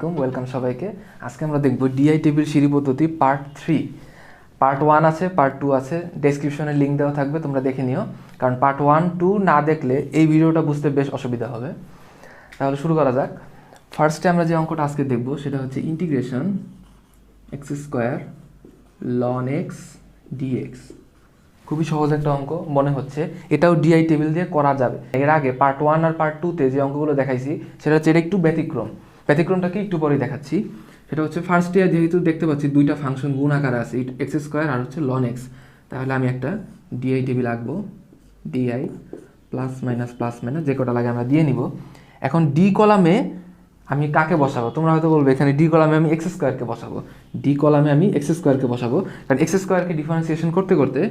আলাইকুম, ওয়েলকাম সবাইকে। আজকে আমরা দেখব ডিআই টেবিল সিঁড়ি পদ্ধতি পার্ট 3। পার্ট 1 আছে, পার্ট 2 আছে, ডেসক্রিপশনে লিঙ্ক দেওয়া থাকবে, তোমরা দেখে নিও। কারণ পার্ট 1, 2 না দেখলে এই ভিডিওটা বুঝতে বেশ অসুবিধা হবে। তাহলে শুরু করা যাক। ফার্স্টে আমরা যে অঙ্কটা আজকে দেখব সেটা হচ্ছে integration x square ln x dx. খুবই সহজ একটা অঙ্ক মনে হচ্ছে, এটাও ডিআই টেবিল দিয়ে করা যাবে। এর আগে পার্ট 1 আর পার্ট 2তে যে অঙ্কগুলো দেখাইছি সেটা হচ্ছে এটা একটু ব্যতিক্রমটাকে একটু পরেই দেখাচ্ছি। সেটা হচ্ছে ফার্স্টে যেহেতু দেখতে পাচ্ছি দুইটা ফাংশন গুণ আকারে আছে, এক্স স্কোয়ার আর হচ্ছে লন এক্স, তাহলে আমি একটা ডিআই টেবিল আঁকবো। ডিআই প্লাস মাইনাস যে কটা লাগে আমরা দিয়ে নিব। এখন ডি কলামে আমি কাকে বসাবো? তোমরা হয়তো বলবে এখানে ডি কলামে আমি এক্স স্কোয়ারকে বসাবো। ডি কলামে আমি এক্স স্কোয়ারকে বসাবো, কারণ এক্স স্কোয়ারকে ডিফারেন্সিয়েশন করতে করতে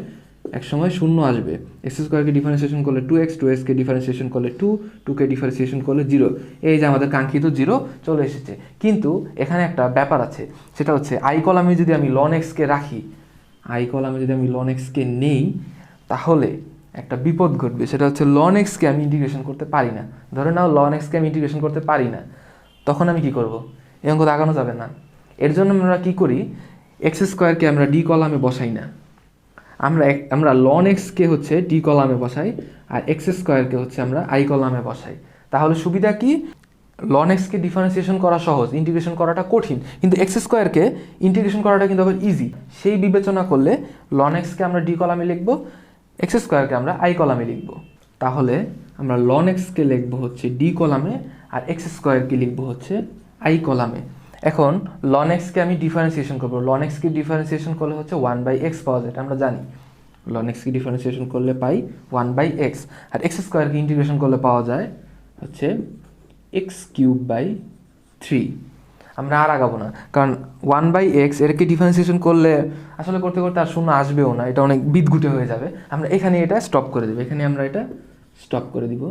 এক সময় শূন্য আসবে। এক্স স্কোয়ারকে ডিফারেন্সিয়েশন করলে 2x, 2xকে ডিফারেন্সিয়েশন করলে 2, 2কে ডিফারেন্সিয়েশন করলে 0। এই যে আমাদের কাঙ্ক্ষিত 0 চলে এসেছে। কিন্তু এখানে একটা ব্যাপার আছে, সেটা হচ্ছে আই কলামে যদি আমি লন এক্সকে রাখি, আই কলামে যদি আমি লন এক্সকে নেই, তাহলে একটা বিপদ ঘটবে। সেটা হচ্ছে লন এক্সকে আমি ইন্টিগ্রেশন করতে পারি না। ধরে নাও লন এক্সকে আমি ইন্টিগ্রেশন করতে পারি না, তখন আমি কি করব? এই অঙ্ক আগানো যাবে না। এর জন্য আমরা কি করি, এক্স স্কোয়ারকে আমরা ডি কলামে বসাই না, আমরা লন এক্সকে হচ্ছে ডি কলামে বসাই, আর এক্স স্কোয়ারকে হচ্ছে আমরা আই কলামে বসাই। তাহলে সুবিধা কি? লন এক্সকে ডিফারেন্সিয়েশন করা সহজ, ইন্টিগ্রেশন করাটা কঠিন, কিন্তু এক্স স্কোয়ারকে ইন্টিগ্রেশন করাটা কিন্তু আবার ইজি। সেই বিবেচনা করলে লন এক্সকে আমরা ডি কলামে লিখব, এক্স স্কোয়ারকে আমরা আই কলামে লিখব। তাহলে আমরা লন এক্সকে লিখবো হচ্ছে ডি কলামে, আর এক্স স্কোয়ারকে লিখবো হচ্ছে আই কলামে। এখন লন এক্সকে আমি ডিফারেন্সিয়েশন করবো। লন এক্সকে ডিফারেন্সিয়েশন করলে হচ্ছে 1/x পাওয়া যায়, আমরা জানি। লন এক্সকে ডিফারেন্সিয়েশন করলে পাই 1/x, আর এক্স স্কোয়ারকে ইন্টিগ্রেশন করলে পাওয়া যায় হচ্ছে x³/3। আমরা আর আগাবো না, কারণ 1/x এরকে ডিফারেন্সিয়েশন করলে আসলে করতে করতে আর শূন্য আসবেও না, এটা অনেক বিদঘুটে হয়ে যাবে। আমরা এখানে এটা স্টপ করে দেবো, এখানে আমরা এটা স্টপ করে দিব।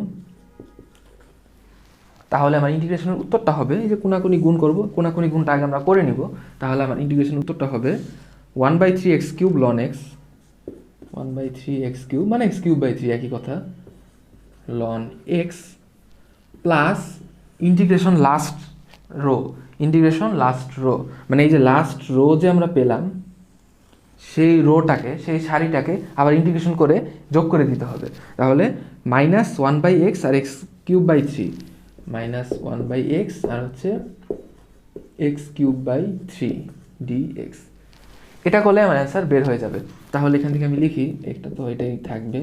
তাহলে আমার ইন্টিগ্রেশনের উত্তরটা হবে, এই যে কোনাকুনি গুণ করব, কোনাকুনি গুণটা আগে আমরা করে নিব। তাহলে আমার ইন্টিগ্রেশনের উত্তরটা হবে 1/3x³ ln x, 1/3x³ মানে x³/3 একই কথা, ln x plus integration last row, মানে এই যে লাস্ট রো যে আমরা পেলাম, সেই রোটাকে, সেই সারিটাকে আবার ইন্টিগ্রেশন করে যোগ করে দিতে হবে। তাহলে -1/x আর x³/3, -1/x আর হচ্ছে x³/3 dx। এটা করলে আমার অ্যান্সার বের হয়ে যাবে। তাহলে এখান থেকে আমি লিখি, একটা তো এটাই থাকবে,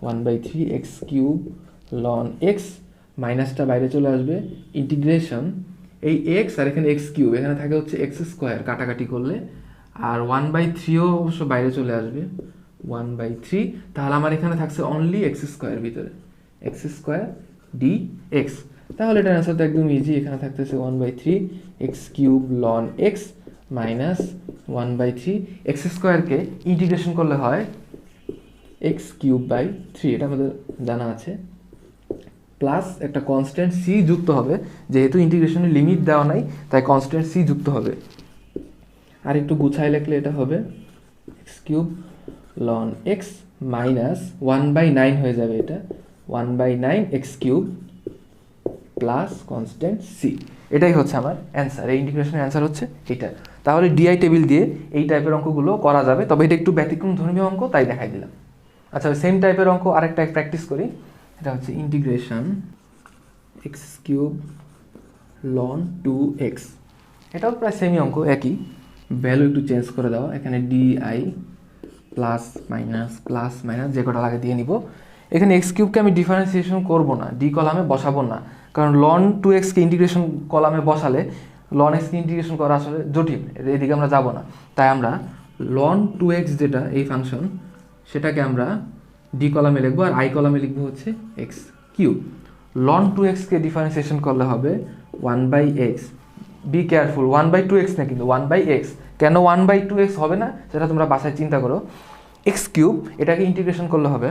1/3x³ ln x, মাইনাসটা বাইরে চলে আসবে, ইন্টিগ্রেশন এই x আর এখানে x³ এখানে থাকে হচ্ছে x² কাটাকাটি করলে, আর 1/3ও অবশ্য বাইরে চলে আসবে, 1/3। তাহলে আমার এখানে থাকছে অনলি x² ভিতরে, x² dx। তাহলে এটার অ্যান্সার তো একদম ইজি, এখানে থাকতেছে 1/3x³ ln x মাইনাস 1/3 x²কে ইন্টিগ্রেশন করলে হয় x³/3, এটা আমাদের জানা আছে, প্লাস একটা কনস্ট্যান্ট c যুক্ত হবে, যেহেতু ইন্টিগ্রেশনের লিমিট দেওয়া নাই তাই কনস্ট্যান্ট c যুক্ত হবে। আর একটু গুছাই লিখলে এটা হবে x³ ln x মাইনাস 1/9 হয়ে যাবে, এটা 1/9x³ প্লাস কনস্ট্যান্ট c। এটাই হচ্ছে আমার অ্যান্সার, এই ইন্টিগ্রেশনের অ্যান্সার হচ্ছে এটা। তাহলে ডিআই টেবিল দিয়ে এই টাইপের অঙ্কগুলো করা যাবে, তবে এটা একটু ব্যতিক্রম ধর্মীয় অঙ্ক, তাই দেখাই দিলাম। আচ্ছা, সেম টাইপের অঙ্ক আরেকটা প্র্যাকটিস করি। এটা হচ্ছে ইন্টিগ্রেশন x³ ln 2x। এটাও প্রায় সেমই অঙ্ক, একই, ভ্যালু একটু চেঞ্জ করে দেওয়া। এখানে ডিআই প্লাস মাইনাস যে কটা লাগে দিয়ে নিব। এখানে x³ আমি ডিফারেন্সিয়েশন করব না, ডি কলামে বসাবো না, কারণ ln 2xকে ইন্টিগ্রেশন কলামে বসালে ln x কে ইন্টিগ্রেশন করা আসলে জটিল, এদিকে আমরা যাব না। তাই আমরা ln 2x যেটা এই ফাংশন, সেটাকে আমরা ডি কলামে লিখবো, আর আই কলামে লিখবো হচ্ছে x³। ln 2xকে ডিফারেন্সিয়েশন করলে হবে 1/x। বি কেয়ারফুল, 1/2x না কিন্তু 1/x। কেন 1/2x হবে না সেটা তোমরা বাসায় চিন্তা করো। x³ এটাকে ইন্টিগ্রেশন করলে হবে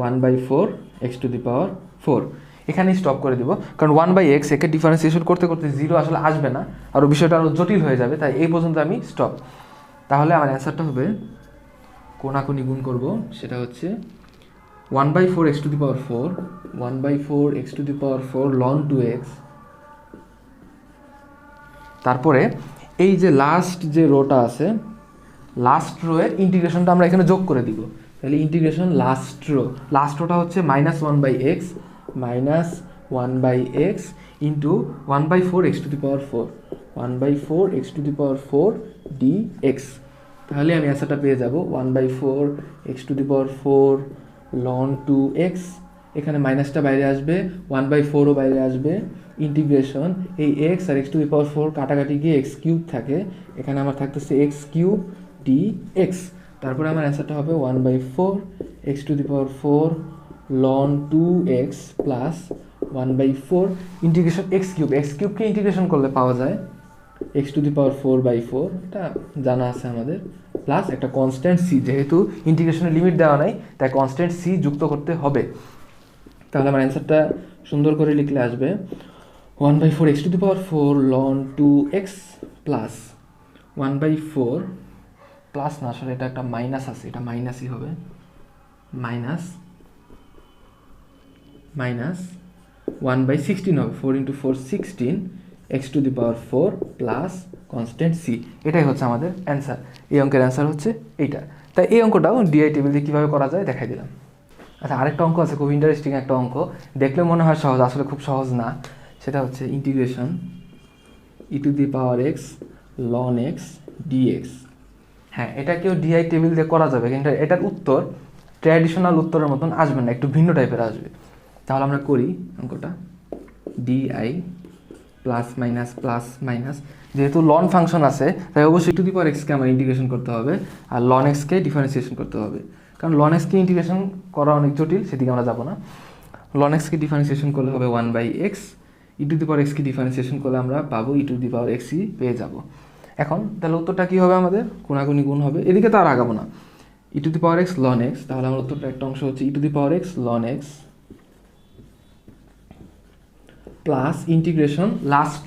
1/4x⁴। এখানে স্টপ করে দিব, কারণ 1/x একে ডিফারেন্সিয়েশন করতে করতে 0 আসলে আসবে না, আর বিষয়টা আরও জটিল হয়ে যাবে, তাই এই পর্যন্ত আমি স্টপ। তাহলে আমার অ্যান্সারটা হবে, কোনাকুনি গুণ করব, সেটা হচ্ছে 1/4x⁴, 1/4x⁴ ln 2x তারপরে এই যে লাস্ট যে রোটা আছে, লাস্ট রো এর ইন্টিগ্রেশনটা আমরা এখানে যোগ করে দিব। তাহলে ইন্টিগ্রেশন লাস্ট রোটা হচ্ছে -1/x -1/x into 1/4x⁴ 1/4x⁴ dx। তাহলে আমি অ্যান্সারটা পেয়ে যাব 1/4x⁴ ln 2x, এখানে মাইনাসটা বাইরে আসবে, 1/4ও বাইরে আসবে, ইন্টিগ্রেশন এই x আর x⁴ কাটাকাটি গিয়ে x³ থাকে, এখানে আমার থাকতেছে x³ dx। তারপরে আমার অ্যান্সারটা হবে 1/4x⁴ ln 2x plus 1/4 integration x³ কে ইন্টিগ্রেশন করলে পাওয়া যায় x⁴/4, এটা জানা আছে আমাদের, প্লাস একটা কনস্ট্যান্ট c, যেহেতু ইন্টিগ্রেশনের লিমিট দেওয়া নাই তাই কনস্ট্যান্ট c যুক্ত করতে হবে। তাহলে আমার অ্যান্সারটা সুন্দর করে লিখলে আসবে 1/4x⁴ ln 2x plus 1/4 plus না, আসলে এটা একটা মাইনাস আছে, এটা মাইনাসই হবে, মাইনাস 1/16 হবে, 4 × 4 16 x⁴ প্লাস কনস্ট্যান্ট c, এটাই হচ্ছে আমাদের অ্যান্সার। এই অঙ্কের অ্যান্সার হচ্ছে এইটা। তাই এই অঙ্কটাও ডিআই টেবিল দিয়ে কীভাবে করা যায় দেখাই দিলাম। আচ্ছা, আরেকটা অঙ্ক আছে, খুব ইন্টারেস্টিং একটা অঙ্ক, দেখলে মনে হয় সহজ, আসলে খুব সহজ না। সেটা হচ্ছে integration e⁻x ln x dx। হ্যাঁ, এটাকেও ডিআই টেবিল দিয়ে করা যাবে, কিন্তু এটার উত্তর ট্র্যাডিশনাল উত্তরের মতন আসবে না, একটু ভিন্ন টাইপের আসবে। তাহলে আমরা করি অঙ্কটা, ডিআই প্লাস মাইনাস, যেহেতু লন ফাংশন আছে তাই অবশ্যই e⁻x কে আমার ইন্টিগ্রেশন করতে হবে, আর ln x কে ডিফারেন্সিয়েশন করতে হবে, কারণ ln x কে ইন্টিগ্রেশন করা অনেক জটিল, সেদিকে আমরা যাব না। ln x কে ডিফারেন্সিয়েশন করলে হবে 1/x, e⁻x কে ডিফারেন্সিয়েশন করলে আমরা পাবো e⁻x-ই পেয়ে যাব। এখন তাহলে উত্তরটা কী হবে আমাদের? কোনাকুনি গুণ হবে, এদিকে তো আর আগাবো না। e⁻x ln x, তাহলে আমার উত্তরটা একটা অংশ হচ্ছে e⁻x ln x plus integration last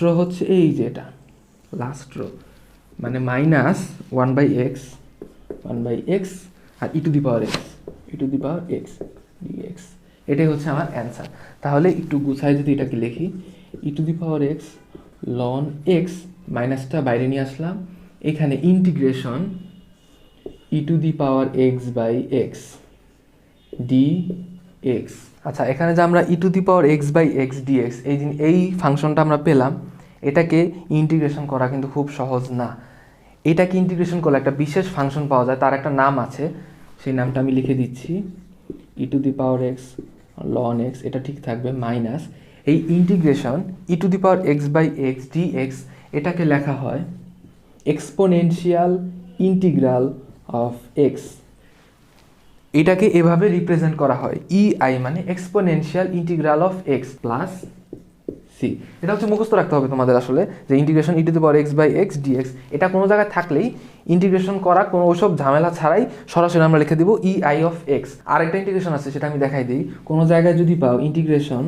row হচ্ছে এই যে এটা লাস্ট রো, মানে মাইনাস 1/x আর e⁻x dx, এটাই হচ্ছে আমার অ্যান্সার। তাহলে একটু গুছাই যদি এটাকে লিখি, e⁻x ln x, মাইনাসটা বাইরে নিয়ে আসলাম, এখানে ইন্টিগ্রেশন e⁻x/x dx। আচ্ছা, এখানে যে আমরা e⁻x/x dx এই ফাংশনটা আমরা পেলাম, এটাকে ইন্টিগ্রেশন করা কিন্তু খুব সহজ না। এটাকে ইন্টিগ্রেশন করলে একটা বিশেষ ফাংশন পাওয়া যায়, তার একটা নাম আছে, সেই নামটা আমি লিখে দিচ্ছি, e⁻x ln x, এটা ঠিক থাকবে, মাইনাস এই ইন্টিগ্রেশন e⁻x/x dx, এটাকে লেখা হয় এক্সপোনেনশিয়াল ইন্টিগ্রাল অফ x। এটাকে এভাবে রিপ্রেজেন্ট করা হয়, EI মানে exponential integral of x plus c। এটা হচ্ছে মুখস্থ রাখতে হবে তোমাদের আসলে, যে ইন্টিগ্রেশন e⁻x/x dx, এটা কোনো জায়গায় থাকলেই ইন্টিগ্রেশন করা কোনো ওসব ঝামেলা ছাড়াই সরাসরি আমরা লিখে দিব EI অফ x। আরেকটা ইন্টিগ্রেশন আছে, সেটা আমি দেখাই দিই। কোনো জায়গায় যদি পাও ইন্টিগ্রেশন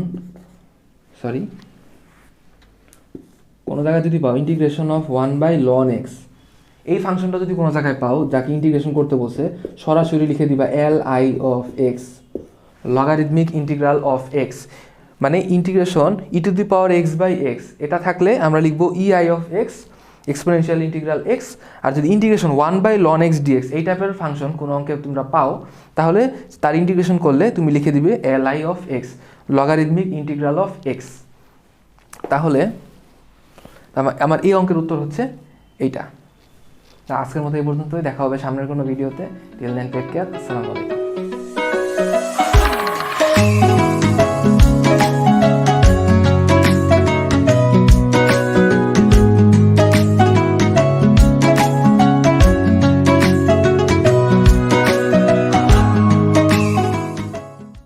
অফ 1/ln x, এই ফাংশনটা যদি কোনো জায়গায় পাও যাকে ইন্টিগ্রেশন করতে বসে, সরাসরি লিখে দিবা LI of x, logarithmic integral of x, মানে ইন্টিগ্রেশন e⁻x/x, এটা থাকলে আমরা লিখব EI of x exponential integral x। আর যদি ইন্টিগ্রেশন 1/ln x dx এই টাইপের ফাংশন কোনো অঙ্কে তোমরা পাও, তাহলে তার ইন্টিগ্রেশন করলে তুমি লিখে দিবে LI of x logarithmic integral of x। তাহলে আমার এই অঙ্কের উত্তর হচ্ছে এইটা। আজকের মতো এই পর্যন্তই, দেখা হবে সামনের কোনো ভিডিওতে। টিল দেন টেক কেয়ার, আসসালামু আলাইকুম।